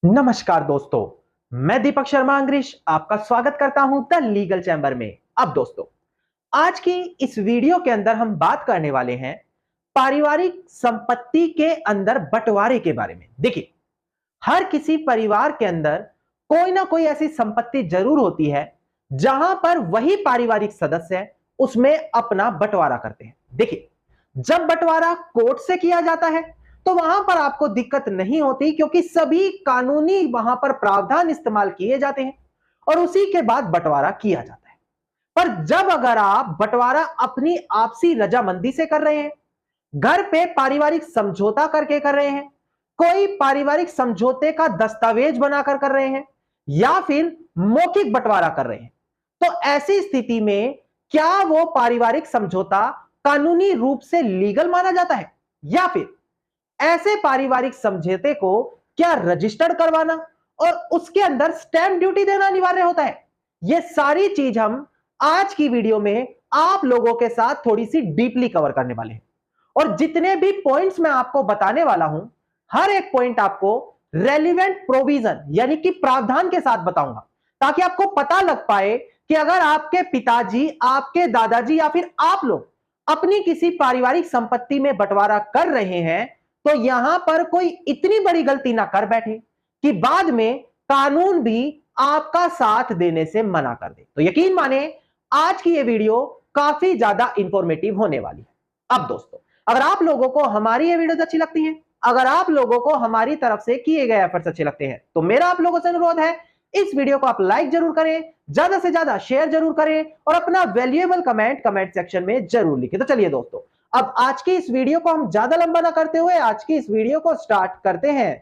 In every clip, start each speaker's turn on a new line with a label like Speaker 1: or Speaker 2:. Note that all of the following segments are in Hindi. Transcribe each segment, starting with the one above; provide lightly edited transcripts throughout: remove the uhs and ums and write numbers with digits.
Speaker 1: नमस्कार दोस्तों, मैं दीपक शर्मा अंग्रेज आपका स्वागत करता हूं द लीगल चैम्बर में। अब दोस्तों, आज की इस वीडियो के अंदर हम बात करने वाले हैं पारिवारिक संपत्ति के अंदर बंटवारे के बारे में। देखिए, हर किसी परिवार के अंदर कोई ना कोई ऐसी संपत्ति जरूर होती है जहां पर वही पारिवारिक सदस्य उसमें अपना बंटवारा करते हैं। देखिए, जब बंटवारा कोर्ट से किया जाता है तो वहां पर आपको दिक्कत नहीं होती, क्योंकि सभी कानूनी वहां पर प्रावधान इस्तेमाल किए जाते हैं और उसी के बाद बंटवारा किया जाता है। पर जब अगर आप बंटवारा अपनी आपसी रजामंदी से कर रहे हैं, घर पे पारिवारिक समझौता करके कर रहे हैं, कोई पारिवारिक समझौते का दस्तावेज बनाकर कर रहे हैं, या फिर मौखिक बंटवारा कर रहे हैं, तो ऐसी स्थिति में क्या वो पारिवारिक समझौता कानूनी रूप से लीगल माना जाता है, या फिर ऐसे पारिवारिक समझौते को क्या रजिस्टर्ड करवाना और उसके अंदर स्टैंप ड्यूटी देना अनिवार्य होता है? ये सारी चीज हम आज की वीडियो में आप लोगों के साथ थोड़ी सी डीपली कवर करने वाले हैं। और जितने भी पॉइंट्स मैं आपको बताने वाला हूं, हर एक पॉइंट आपको रेलिवेंट प्रोविजन यानी कि प्रावधान के साथ बताऊंगा, ताकि आपको पता लग पाए कि अगर आपके पिताजी, आपके दादाजी या फिर आप लोग अपनी किसी पारिवारिक संपत्ति में बंटवारा कर रहे हैं तो यहां पर कोई इतनी बड़ी गलती ना कर बैठे कि बाद में कानून भी आपका साथ देने से मना कर दे। तो यकीन माने, आज की ये वीडियो काफी ज्यादा इंफॉर्मेटिव होने वाली है। अब दोस्तों, अगर आप लोगों को हमारी ये वीडियोस अच्छी लगती हैं, अगर आप लोगों को हमारी तरफ से किए गए एफर्ट्स अच्छे लगते हैं, तो मेरा आप लोगों से अनुरोध है, इस वीडियो को आप लाइक जरूर करें, ज्यादा से ज्यादा शेयर जरूर करें और अपना वैल्यूएबल कमेंट सेक्शन में जरूर लिखें। तो चलिए दोस्तों, अब आज की इस वीडियो को हम ज्यादा लंबा ना करते हुए आज की इस वीडियो को स्टार्ट करते हैं।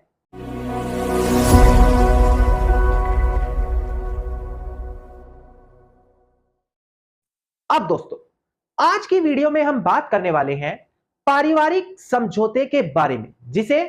Speaker 1: अब दोस्तों, आज की वीडियो में हम बात करने वाले हैं पारिवारिक समझौते के बारे में, जिसे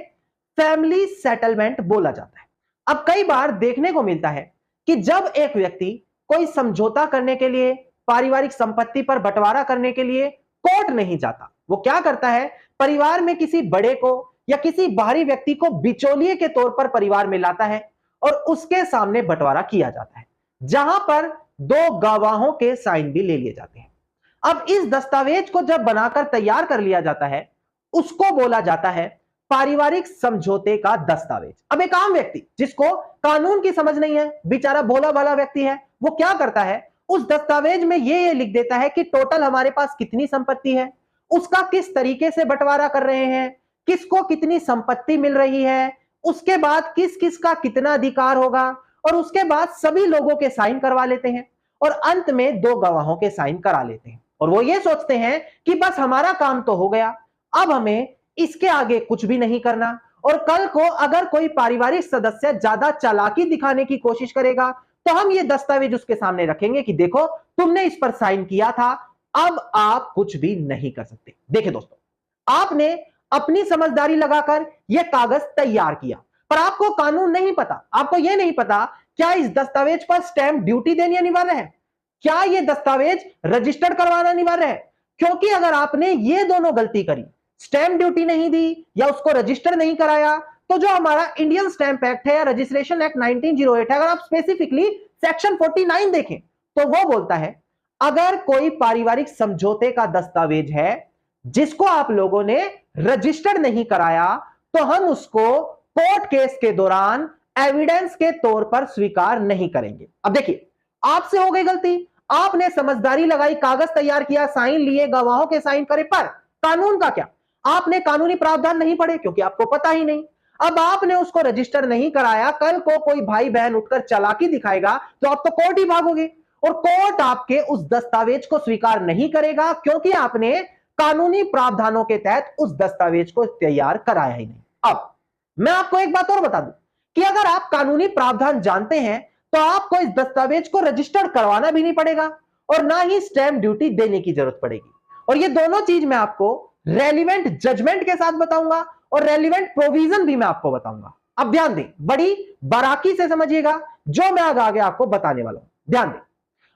Speaker 1: फैमिली सेटलमेंट बोला जाता है। अब कई बार देखने को मिलता है कि जब एक व्यक्ति कोई समझौता करने के लिए, पारिवारिक संपत्ति पर बंटवारा करने के लिए कोर्ट नहीं जाता, वो क्या करता है, परिवार में किसी बड़े को या किसी बाहरी व्यक्ति को बिचौलिए के तौर पर परिवार में लाता है और उसके सामने बंटवारा किया जाता है, जहां पर दो गवाहों के साइन भी ले लिए जाते हैं। अब इस दस्तावेज को जब बनाकर तैयार कर लिया जाता है, उसको बोला जाता है पारिवारिक समझौते का दस्तावेज। अब एक आम व्यक्ति जिसको कानून की समझ नहीं है, बेचारा भोला भाला व्यक्ति है, वो क्या करता है, उस दस्तावेज में ये लिख देता है कि टोटल हमारे पास कितनी संपत्ति है, उसका किस तरीके से बंटवारा कर रहे हैं, किसको कितनी संपत्ति मिल रही है, उसके बाद किस किस का कितना अधिकार होगा, और उसके बाद सभी लोगों के साइन करवा लेते हैं और अंत में दो गवाहों के साइन करा लेते हैं। और वो ये सोचते हैं कि बस हमारा काम तो हो गया, अब हमें इसके आगे कुछ भी नहीं करना। और कल को अगर कोई पारिवारिक सदस्य ज्यादा चालाकी दिखाने की कोशिश करेगा तो हम ये दस्तावेज उसके सामने रखेंगे कि देखो, तुमने इस पर साइन किया था, अब आप कुछ भी नहीं कर सकते। देखिए दोस्तों, आपने अपनी समझदारी लगाकर यह कागज तैयार किया, पर आपको कानून नहीं पता, आपको यह नहीं पता क्या इस दस्तावेज पर स्टैंप ड्यूटी देनी अनिवार्य है, क्या यह दस्तावेज रजिस्टर्ड करवाना अनिवार्य है। क्योंकि अगर आपने ये दोनों गलती करी, स्टैंप ड्यूटी नहीं दी या उसको रजिस्टर नहीं कराया, तो जो हमारा इंडियन स्टैंप एक्ट है या रजिस्ट्रेशन एक्ट 1908 है, अगर आप स्पेसिफिकली सेक्शन 49 देखें तो वो बोलता है, अगर कोई पारिवारिक समझौते का दस्तावेज है जिसको आप लोगों ने रजिस्टर्ड नहीं कराया, तो हम उसको कोर्ट केस के दौरान एविडेंस के तौर पर स्वीकार नहीं करेंगे। अब देखिए, आपसे हो गई गलती, आपने समझदारी लगाई, कागज तैयार किया, साइन लिए, गवाहों के साइन करे, पर कानून का क्या, आपने कानूनी प्रावधान नहीं पढ़े क्योंकि आपको पता ही नहीं। अब आपने उसको रजिस्टर नहीं कराया, कल को कोई भाई बहन उठकर चालाकी दिखाएगा तो आप तो कोर्ट ही भागोगे और कोर्ट आपके उस दस्तावेज को स्वीकार नहीं करेगा, क्योंकि आपने कानूनी प्रावधानों के तहत उस दस्तावेज को तैयार कराया ही नहीं। अब मैं आपको एक बात और बता दूं कि अगर आप कानूनी प्रावधान जानते हैं तो आपको इस दस्तावेज को रजिस्टर्ड करवाना भी नहीं पड़ेगा और ना ही स्टैंप ड्यूटी देने की जरूरत पड़ेगी। और ये दोनों चीज मैं आपको रेलिवेंट जजमेंट के साथ बताऊंगा और रेलिवेंट प्रोविजन भी मैं आपको बताऊंगा। अब ध्यान दें, बड़ी बारीकी से समझिएगा जो मैं आगे आपको बताने वाला हूं। ध्यान दें,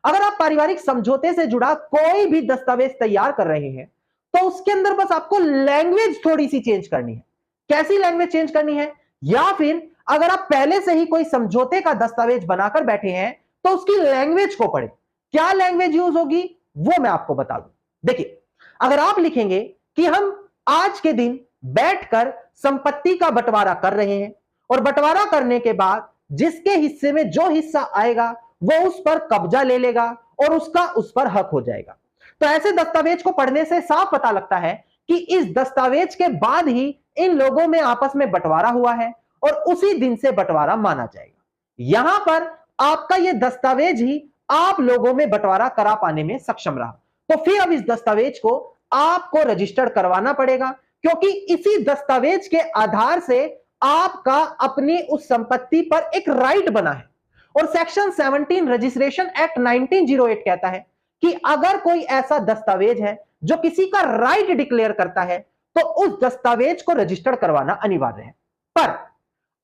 Speaker 1: अगर आप पारिवारिक समझौते से जुड़ा कोई भी दस्तावेज तैयार कर रहे हैं तो उसके अंदर बस आपको लैंग्वेज थोड़ी सी चेंज करनी है। कैसी लैंग्वेज चेंज करनी है, या फिर अगर आप पहले से ही कोई समझौते का दस्तावेज बनाकर बैठे हैं तो उसकी लैंग्वेज को पढ़ें। क्या लैंग्वेज यूज होगी वो मैं आपको बता दूं। देखिए, अगर आप लिखेंगे कि हम आज के दिन बैठकर संपत्ति का बंटवारा कर रहे हैं और बंटवारा करने के बाद जिसके हिस्से में जो हिस्सा आएगा वो उस पर कब्जा ले लेगा और उसका उस पर हक हो जाएगा, तो ऐसे दस्तावेज को पढ़ने से साफ पता लगता है कि इस दस्तावेज के बाद ही इन लोगों में आपस में बंटवारा हुआ है और उसी दिन से बंटवारा माना जाएगा। यहां पर आपका यह दस्तावेज ही आप लोगों में बंटवारा करा पाने में सक्षम रहा, तो फिर अब इस दस्तावेज को आपको रजिस्टर्ड करवाना पड़ेगा, क्योंकि इसी दस्तावेज के आधार से आपका अपनी उस संपत्ति पर एक राइट बना है। और सेक्शन 17 रजिस्ट्रेशन एक्ट 1908 कहता है कि अगर कोई ऐसा दस्तावेज है जो किसी का राइट डिक्लेयर करता है तो उस दस्तावेज को रजिस्टर्ड करवाना अनिवार्य है। पर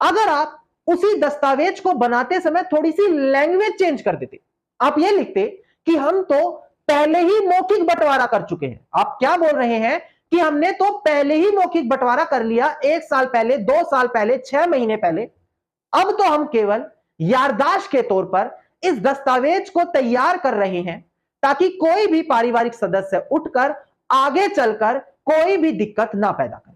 Speaker 1: अगर आप उसी दस्तावेज को बनाते समय थोड़ी सी लैंग्वेज चेंज कर देते, आप ये लिखते कि हम तो पहले ही मौखिक बंटवारा कर चुके हैं। आप क्या बोल रहे हैं कि हमने तो पहले ही मौखिक बंटवारा कर लिया, 1 साल पहले, 2 साल पहले, 6 महीने पहले। अब तो हम केवल याददाश्त के तौर पर इस दस्तावेज को तैयार कर रहे हैं ताकि कोई भी पारिवारिक सदस्य उठकर आगे चलकर कोई भी दिक्कत ना पैदा करे।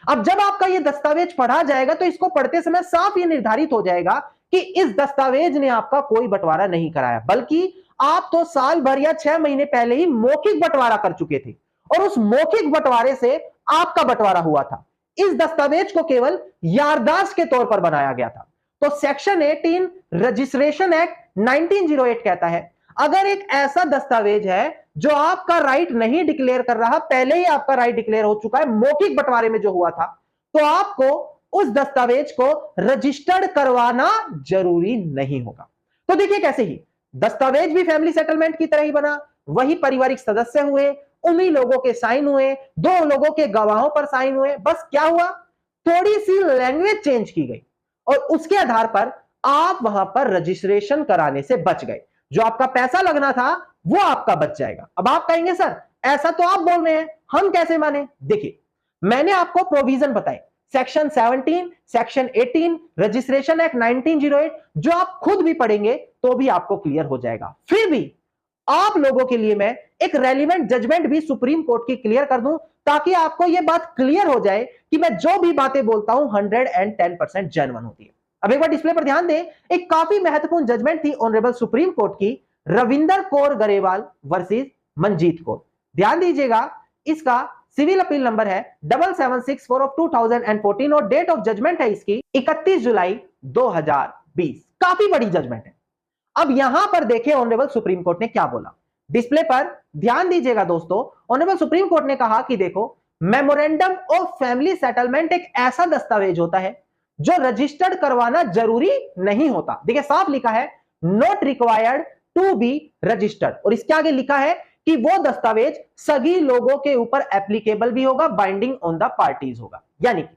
Speaker 1: अब जब आपका यह दस्तावेज पढ़ा जाएगा तो इसको पढ़ते समय साफ ये निर्धारित हो जाएगा कि इस दस्तावेज ने आपका कोई बंटवारा नहीं कराया, बल्कि आप तो साल भर या 6 महीने पहले ही मौखिक बंटवारा कर चुके थे और उस मौखिक बंटवारे से आपका बंटवारा हुआ था। इस दस्तावेज को केवल याददाश्त के तौर पर बनाया गया था। तो सेक्शन 18 रजिस्ट्रेशन एक्ट 1908 कहता है अगर एक ऐसा दस्तावेज है जो आपका राइट नहीं डिक्लेयर कर रहा, पहले ही आपका राइट डिक्लेयर हो चुका है मौखिक बंटवारे में जो हुआ था, तो आपको उस दस्तावेज को रजिस्टर्ड करवाना जरूरी नहीं होगा। तो देखिए कैसे ही दस्तावेज भी फैमिली सेटलमेंट की तरह ही बना, वही पारिवारिक सदस्य हुए, उन्हीं लोगों के साइन हुए, 2 लोगों के गवाहों पर साइन हुए, बस क्या हुआ, थोड़ी सी लैंग्वेज चेंज की गई और उसके आधार पर आप वहां पर रजिस्ट्रेशन कराने से बच गए। जो आपका पैसा लगना था वो आपका बच जाएगा। अब आप कहेंगे सर ऐसा तो आप बोल रहे हैं, हम कैसे माने? देखिए, मैंने आपको प्रोविजन बताए, सेक्शन 17, सेक्शन 18, रजिस्ट्रेशन एक्ट 1908, जो आप खुद भी पढ़ेंगे तो भी आपको क्लियर हो जाएगा। फिर भी आप लोगों के लिए मैं एक रेलिवेंट जजमेंट भी सुप्रीम कोर्ट की क्लियर कर दूं ताकि आपको यह बात क्लियर हो जाए कि मैं जो भी बातें बोलता हूं 110% जेन्युइन होती है। अब एक बार डिस्प्ले पर ध्यान दें, एक काफी महत्वपूर्ण जजमेंट थी ऑनरेबल सुप्रीम कोर्ट की, रविंदर कौर गरेवाल वर्सेस मंजीत कौर। ध्यान दीजिएगा, इसका सिविल अपील नंबर है 7764 ऑफ 2014 और डेट ऑफ जजमेंट है इसकी 31 जुलाई 2020। काफी बड़ी जजमेंट है। अब यहां पर देखें ऑनरेबल सुप्रीम कोर्ट ने क्या बोला, डिस्प्ले पर ध्यान दीजिएगा दोस्तों। ऑनरेबल सुप्रीम कोर्ट ने कहा कि देखो, मेमोरेंडम ऑफ फैमिली सेटलमेंट एक ऐसा दस्तावेज होता है जो रजिस्टर्ड करवाना जरूरी नहीं होता। देखिए साफ लिखा है not required to be registered, और इसके आगे लिखा है कि वो दस्तावेज सभी लोगों के ऊपर एप्लीकेबल भी होगा, बाइंडिंग ऑन द पार्टीज होगा। यानी कि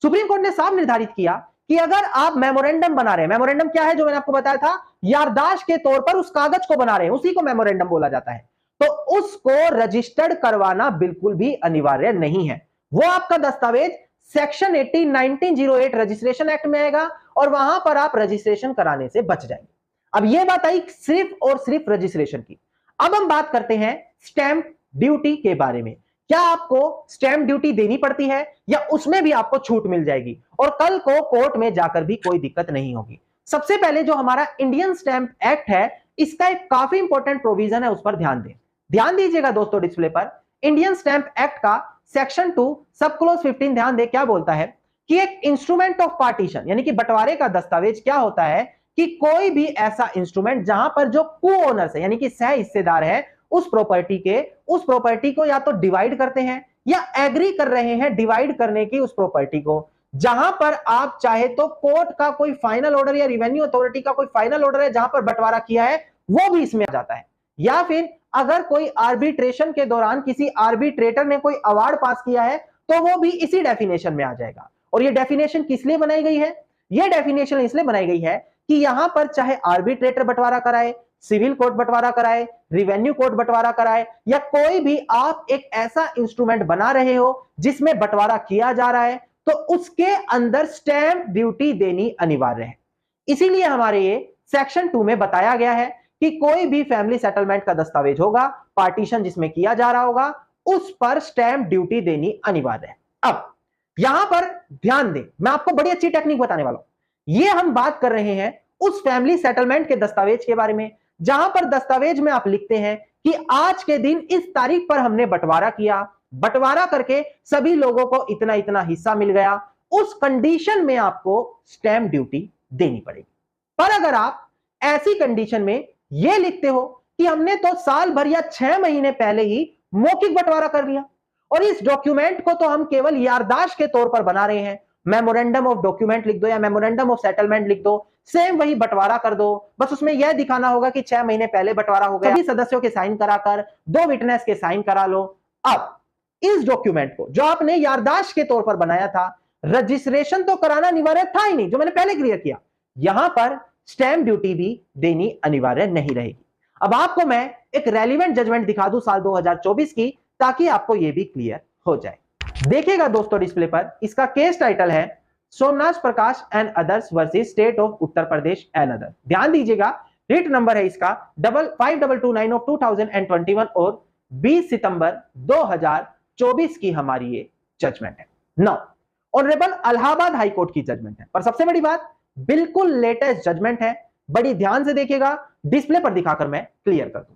Speaker 1: सुप्रीम कोर्ट ने साफ निर्धारित किया कि अगर आप मेमोरेंडम बना रहे हैं, मेमोरेंडम क्या है जो मैंने आपको बताया था, याददाश्त के तौर पर उस कागज को बना रहे हैं, उसी को मेमोरेंडम बोला जाता है, तो उसको रजिस्टर्ड करवाना बिल्कुल भी अनिवार्य नहीं है। वो आपका दस्तावेज सेक्शन 18 1908 रजिस्ट्रेशन एक्ट में आएगा और वहां पर आप रजिस्ट्रेशन कराने से बच जाएंगे। अब यह बात आई सिर्फ और सिर्फ रजिस्ट्रेशन की। अब हम बात करते हैं स्टैंप ड्यूटी के बारे में। क्या आपको स्टैंप ड्यूटी देनी पड़ती है या उसमें भी आपको छूट मिल जाएगी और कल को कोर्ट में जाकर भी कोई दिक्कत नहीं होगी? सबसे पहले जो हमारा इंडियन स्टैंप एक्ट है, इसका एक काफी इंपॉर्टेंट प्रोविजन है, उस पर ध्यान दें। ध्यान दीजिएगा दोस्तों, डिस्प्ले पर इंडियन स्टैंप एक्ट का सेक्शन 2 सब क्लोज 15 ध्यान दे क्या बोलता है कि एक इंस्ट्रूमेंट ऑफ पार्टीशन यानी कि बंटवारे का दस्तावेज क्या होता है कि कोई भी ऐसा इंस्ट्रूमेंट जहां पर जो को ओनर्स है यानी कि सह हिस्सेदार है उस प्रॉपर्टी को या तो डिवाइड करते हैं या एग्री कर रहे हैं डिवाइड करने की उस प्रॉपर्टी को, जहां पर आप चाहे तो कोर्ट का कोई फाइनल ऑर्डर या रिवेन्यू अथॉरिटी का कोई फाइनल ऑर्डर है जहां पर बंटवारा किया है वो भी इसमें आ जाता है, या फिर अगर कोई आर्बिट्रेशन के दौरान किसी आर्बिट्रेटर ने कोई अवार्ड पास किया है तो वो भी इसी डेफिनेशन में आ जाएगा। और ये डेफिनेशन किस लिए बनाई गई है? ये डेफिनेशन इसलिए बनाई गई है कि यहां पर चाहे आर्बिट्रेटर बंटवारा कराए, सिविल कोर्ट बंटवारा कराए, रिवेन्यू कोर्ट बंटवारा कराए, या कोई भी आप एक ऐसा इंस्ट्रूमेंट बना रहे हो जिसमें बंटवारा किया जा रहा है, तो उसके अंदर स्टैंप ड्यूटी देनी अनिवार्य है। इसीलिए हमारे ये सेक्शन 2 में बताया गया है कि कोई भी फैमिली सेटलमेंट का दस्तावेज होगा, पार्टीशन जिसमें किया जा रहा होगा, उस पर स्टैंप ड्यूटी देनी अनिवार्य है। अब यहां पर ध्यान दें, मैं आपको बड़ी अच्छी टेक्निक बताने वाला हूं। ये हम बात कर रहे हैं उस फैमिली सेटलमेंट के दस्तावेज के बारे में जहां पर दस्तावेज में आप लिखते हैं कि आज के दिन इस तारीख पर हमने बंटवारा किया, बंटवारा करके सभी लोगों को इतना इतना हिस्सा मिल गया। उस कंडीशन में आपको स्टैंप ड्यूटी देनी पड़ेगी। पर अगर आप ऐसी कंडीशन में यह लिखते हो कि हमने तो साल भर या 6 महीने पहले ही मौखिक बंटवारा कर लिया और इस डॉक्यूमेंट को तो हम केवल याददाश्त के तौर पर बना रहे हैं, मेमोरेंडम ऑफ डॉक्यूमेंट लिख दो या मेमोरेंडम ऑफ सेटलमेंट लिख दो, सेम वही बंटवारा कर दो, बस उसमें यह दिखाना होगा कि 6 महीने पहले बंटवारा हो गया, सभी सदस्यों के साइन कराकर 2 विटनेस के साइन करा लो। अब इस डॉक्यूमेंट को जो आपने याददाश्त के तौर पर बनाया था, रजिस्ट्रेशन तो कराना अनिवार्य था ही नहीं, जो मैंने पहले क्लियर किया, यहां पर स्टैंप ड्यूटी भी देनी अनिवार्य नहीं रहेगी। अब आपको मैं एक रेलिवेंट जजमेंट दिखा दूं साल 2024 की, ताकि आपको यह भी क्लियर हो जाए। देखिएगा दोस्तों डिस्प्ले पर, इसका केस टाइटल है Somnath Prakash and others versus state of Uttar Pradesh and other. ध्यान दीजिएगा, रिट नंबर है इसका 5229 ऑफ 2021 और 20 सितंबर 2024 की हमारी ये जजमेंट है। Now honourable Allahabad high court की जजमेंट है, पर सबसे बड़ी बात बिल्कुल लेटेस्ट जजमेंट है। बड़ी ध्यान से देखिएगा, डिस्प्ले पर दिखाकर मैं क्लियर कर दूं।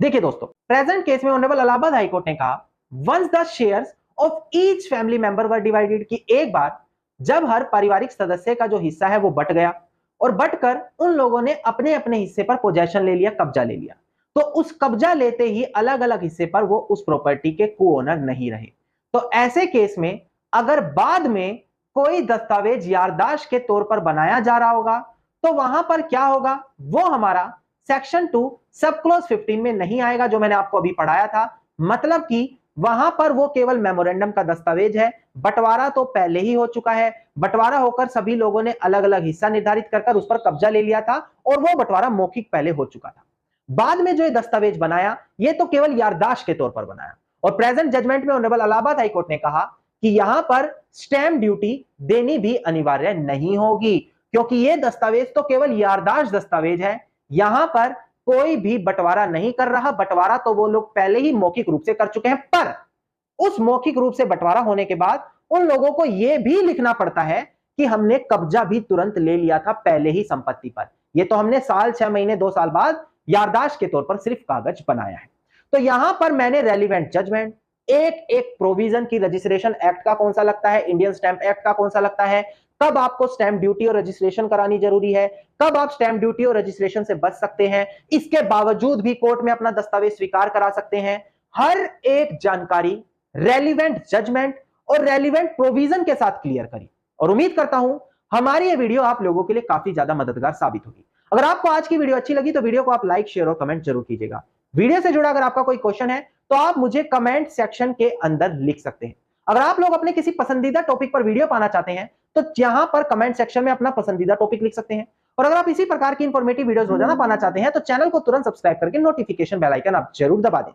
Speaker 1: देखिए दोस्तों, प्रेजेंट केस में ऑनरेबल इलाहाबाद हाई कोर्ट ने कहा once the shares of each family member were divided, कि एक बार जब हर पारिवारिक सदस्य का जो हिस्सा है वो बट गया और बटकर उन लोगों ने अपने अपने हिस्से पर पोजेशन ले लिया, कब्जा ले लिया, तो उस कब्जा लेते ही अलग अलग हिस्से पर वो उस प्रॉपर्टी के को ओनर नहीं रहे। तो ऐसे केस में अगर बाद में कोई दस्तावेज याददाश्त के तौर पर बनाया जा रहा होगा तो वहां पर क्या होगा, वो हमारा सेक्शन 2 सब क्लॉज 15 में नहीं आएगा, जो मैंने आपको अभी पढ़ाया था। मतलब कि वहां पर वो केवल मेमोरेंडम का दस्तावेज है, बंटवारा तो पहले ही हो चुका है, बंटवारा होकर सभी लोगों ने अलग अलग हिस्सा निर्धारित कर उस पर कब्जा ले लिया था और वो बंटवारा मौखिक पहले हो चुका था। बाद में जो ये दस्तावेज बनाया ये तो केवल याददाश्त के तौर पर बनाया। और प्रेजेंट जजमेंट में ऑनरेबल इलाहाबाद हाई कोर्ट ने कहा कि यहां पर स्टैंप ड्यूटी देनी भी अनिवार्य नहीं होगी, क्योंकि ये दस्तावेज तो केवल याददाश्त दस्तावेज है, यहां पर कोई भी बंटवारा नहीं कर रहा, बंटवारा तो वो लोग पहले ही मौखिक रूप से कर चुके हैं। पर उस मौखिक रूप से बंटवारा होने के बाद उन लोगों को यह भी लिखना पड़ता है कि हमने कब्जा भी तुरंत ले लिया था पहले ही संपत्ति पर, यह तो हमने साल 6 महीने 2 साल बाद याददाश्त के तौर पर सिर्फ कागज बनाया है। तो यहां पर मैंने रेलिवेंट जजमेंट एक एक प्रोविजन की, रजिस्ट्रेशन एक्ट का कौन सा लगता है, इंडियन स्टैंप एक्ट का कौन सा लगता है, कब आपको स्टैंप ड्यूटी और रजिस्ट्रेशन करानी जरूरी है, कब आप स्टैंप ड्यूटी और रजिस्ट्रेशन से बच सकते हैं, इसके बावजूद भी कोर्ट में अपना दस्तावेज स्वीकार करा सकते हैं, हर एक जानकारी रेलिवेंट जजमेंट और रेलिवेंट प्रोविजन के साथ क्लियर करी। और उम्मीद करता हूं हमारी ये वीडियो आप लोगों के लिए काफी ज्यादा मददगार साबित होगी। अगर आपको आज की वीडियो अच्छी लगी तो वीडियो को आप लाइक, शेयर और कमेंट जरूर कीजिएगा। वीडियो से जुड़ा अगर आपका कोई क्वेश्चन है तो आप मुझे कमेंट सेक्शन के अंदर लिख सकते हैं। अगर आप लोग अपने किसी पसंदीदा टॉपिक पर वीडियो पाना चाहते हैं तो यहां पर कमेंट सेक्शन में अपना पसंदीदा टॉपिक लिख सकते हैं। और अगर आप इसी प्रकार की इंफॉर्मेटिव वीडियोस रोजाना पाना चाहते हैं तो चैनल को तुरंत सब्सक्राइब करके नोटिफिकेशन बेल आइकन आप जरूर दबा दें।